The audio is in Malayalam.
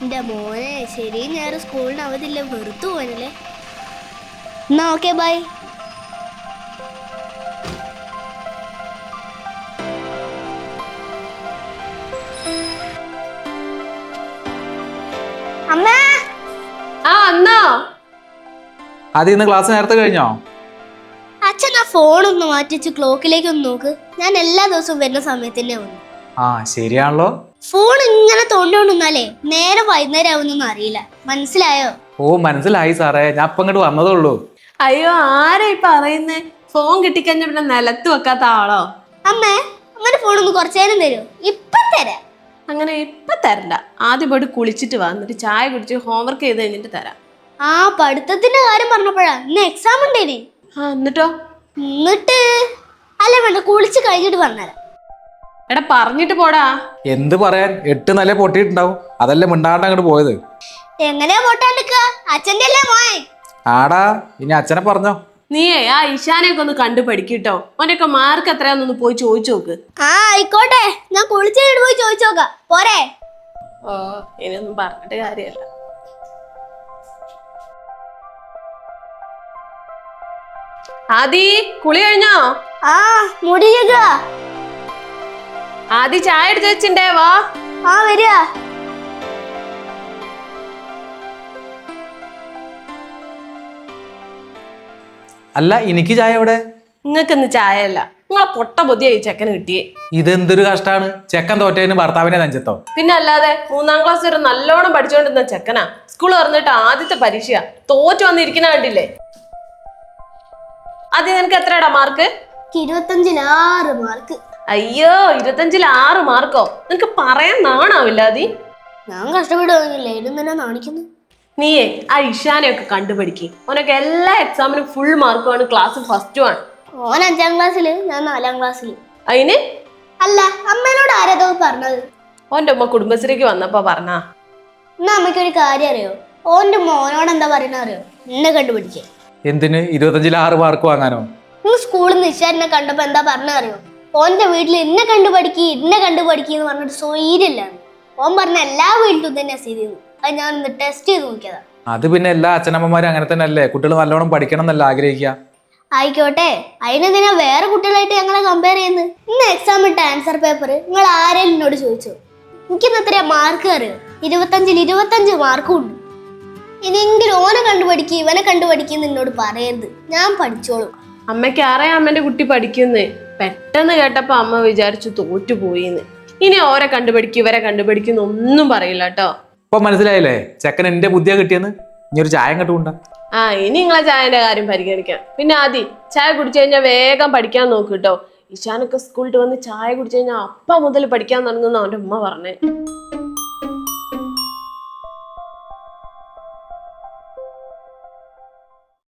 എന്റെ മോനെ ശരി ഞാൻ സ്കൂളിന് അവധില്ല വെറുത്തു പോകാനല്ലേ. എന്നാ ഓക്കെ ബൈ. അമ്മ അന്നോ ആദ്യം ഇന്ന് ക്ലാസ് നേരത്തെ കഴിഞ്ഞോ? അച്ഛൻ ആ ഫോണൊന്ന് മാറ്റിച്ച് ക്ലോക്കിലേക്ക് ഒന്ന് നോക്ക്. ഞാൻ എല്ലാ ദിവസവും വരുന്ന സമയത്ത് തന്നെ വന്നു. ആ ശരിയാണല്ലോ. ഫോൺ ഇങ്ങനെ തോണ്ടിക്കൊണ്ടിരുന്നാലേ നേരെ വൈകുന്നേരം ആവുന്നൊന്നും അറിയില്ല. മനസ്സിലായോ? ഓ മനസ്സിലായി സാറേ, ഞാൻ ഇപ്പൊ ഇങ്ങോട്ട് വന്നതേ ഉള്ളൂ. അയ്യോ ആരാ ഈ പറയുന്നേ? ഫോൺ കിട്ടിക്കഴിഞ്ഞ പിന്നെ നിലത്ത് വെക്കാത്ത ആളോ? അമ്മേ അങ്ങനെ ഫോണൊന്ന് കുറച്ചു നേരം തരൂ. ഇപ്പൊ തരാം. അങ്ങനെ ഇപ്പൊ തരണ്ട, ആദ്യം പോയിട്ട് കുളിച്ചിട്ട് വാ, എന്നിട്ട് ചായ കുടിച്ച് ഹോംവർക്ക് ചെയ്ത് കഴിഞ്ഞിട്ട് തരാം. ആ പഠിത്തത്തിന്റെ കാര്യം പറഞ്ഞപ്പോഴാ ഇന്ന് എക്സാം ഉണ്ടേനി. എന്നിട്ടോ? എന്നിട്ട് അല്ല വേണ്ട, കുളിച്ച് കഴിഞ്ഞിട്ട് പറഞ്ഞുതരാം. എടാ പറഞ്ഞിട്ട് പോടാ. എന്ത് പറയാൻ, 8 നില പൊട്ടിയിട്ടുണ്ടാവും, അതല്ലേ മിണ്ടാണ്ട് അങ്ങോട്ട് പോയത്. എങ്ങനെയാ പൊട്ടാണ്ടിക്ക? അച്ഛന്റെ അല്ലേ മോയെ? ആടാ, ഇനി അച്ഛനെ പറഞ്ഞോ. നീയേ ആ ഇഷാനെയൊക്കെ ഒന്ന് കണ്ടു പഠിക്കിട്ടോ. അവനൊക്കെ മാർക്ക് എത്രയാന്നൊന്ന് പോയി ചോദിച്ചു നോക്ക്. ആ ആയിക്കോട്ടെ, ഞാൻ കുളിച്ച് കഴിഞ്ഞിട്ട് പോയി ചോദിച്ചു നോക്കാം. പോരെ? ഓ ഇനിയൊന്നും പറഞ്ഞിട്ട് കാര്യമല്ല. ആദി കുളി കഴിഞ്ഞോ? ആ മുടി കേക്ക. ആദി ചായ എടുത്ത് വെച്ചിണ്ടേ വാ. ആ വരിക. അല്ല എനിക്ക് ചായ എവിടെ? നിങ്ങൾക്ക് ഇന്ന് ചായ അല്ല, നിങ്ങളെ പൊട്ട ബുദ്ധിയായി ചെക്കന് കിട്ടിയേ. ഇതെന്തൊരു കഷ്ടാണ്, ചെക്കൻ തോറ്റതിന് ഭർത്താവിനെ നെഞ്ചത്തോ? പിന്നെ അല്ലാതെ 3ാം ക്ലാസ് വരെ നല്ലോണം പഠിച്ചുകൊണ്ടിരുന്ന ചെക്കനാ, സ്കൂൾ തുറന്നിട്ട് ആദ്യത്തെ പരീക്ഷയാ, തോറ്റു വന്നിരിക്കുന്ന കണ്ടില്ലേ? ആദ്യം നിനക്ക് എത്രയാടാ മാർക്ക്? 25 മാർക്ക്. അയ്യോ 25 6 മാർക്കോ? നിനക്ക് പറയാൻ നാണാവില്ല ആദി? ഞാൻ കഷ്ടപ്പെടുന്നില്ല, ഇതും തന്നെ നാണിക്കുന്നു. നീയേ ആ ഇഷാനെയൊക്കെ കണ്ടുപഠിക്ക്. ഓനൊക്കെ എല്ലാ എക്സാമിനും ഫുൾ മാർക്കുമാണ്, ക്ലാസ് ഫസ്റ്റും ആണ്. ഓൻ 5ാം ക്ലാസ്സില്, ഞാൻ 4ാം ക്ലാസ്സില്. അതിന് അല്ല അമ്മേനോട് ആരതോ പറഞ്ഞത്? ഓന്റെ ഉമ്മ കുടുംബശ്രീക്ക് വന്നപ്പോ പറഞ്ഞാ. എന്നാ അമ്മയ്ക്ക് ഒരു കാര്യം അറിയോ? ഓന്റെ മോനോട് എന്താ പറയുന്ന അറിയോ? എന്നെ കണ്ടുപിടിച്ചേ. എന്തിന് 25 6 മാർക്ക് വാങ്ങാനോ? നിങ്ങൾ സ്കൂളിൽ നിന്ന് നിശ്ചാരനെ കണ്ടപ്പോ എന്താ പറഞ്ഞ അറിയോ? ഓന്റെ വീട്ടിൽ എന്നെ കണ്ടുപഠിക്കി എന്ന് പറഞ്ഞിട്ട് സ്വൈര്യല്ലാണ്. ഓൻ പറഞ്ഞ എല്ലാ വീട്ടിലും തന്നെ സ്ഥിതി ചെയ്യുന്നു. അത് ഞാൻ ഒന്ന് ടെസ്റ്റ് ചെയ്ത് നോക്കിയതാ. അത് പിന്നെ എല്ലാ അച്ഛനമ്മമാരും അങ്ങനെ തന്നെ അല്ലേ, കുട്ടികൾ നല്ലോണം പഠിക്കണം എന്നല്ല ആഗ്രഹിക്കുക. ആയിക്കോട്ടെ, അതിനെന്തിനാ വേറെ കുട്ടികളായിട്ട് ഞങ്ങളെ കമ്പയർ ചെയ്യുന്നത്? ഇന്ന് എക്സാം ഇട്ട ആൻസർ പേപ്പർ നിങ്ങൾ ആരെങ്കിലും എന്നോട് ചോദിച്ചോ? എനിക്കിന്ന് എത്രയാ മാർക്ക് അറിയോ? 25 മാർക്കും ഉണ്ട്. ഇനിയെങ്കിലും ഓനെ കണ്ടുപഠിക്കുക ഇവനെ കണ്ടുപഠിക്കുന്ന എന്നോട് പറയരുത്. ഞാൻ പഠിച്ചോളും. അമ്മയ്ക്ക് അറിയാം അമ്മന്റെ കുട്ടി പഠിക്കുന്നേ. പെട്ടെന്ന് കേട്ടപ്പോ അമ്മ വിചാരിച്ചു തോറ്റുപോയിന്ന്. ഇനി ഓരെ കണ്ടുപഠിക്കും ഇവരെ കണ്ടുപഠിക്കുന്ന ഒന്നും പറയില്ല കേട്ടോ. ഇപ്പൊ മനസ്സിലായില്ലേ ചെക്കൻ എന്റെ ബുദ്ധിയാ കിട്ടിയെന്ന്? ഇനി ഒരു ചായ കണ്ടുകൊണ്ടാ. ഇനി നിങ്ങളെ ചായന്റെ കാര്യം പരിഗണിക്കാം. പിന്നെ ആദി ചായ കുടിച്ചു കഴിഞ്ഞാൽ വേഗം പഠിക്കാൻ നോക്ക് കേട്ടോ. ഇഷാനൊക്കെ സ്കൂളിൽ വന്ന് ചായ കുടിച്ചു കഴിഞ്ഞാൽ അപ്പ മുതൽ പഠിക്കാൻ തുടങ്ങുന്ന അവന്റെ ഉമ്മ പറഞ്ഞേ.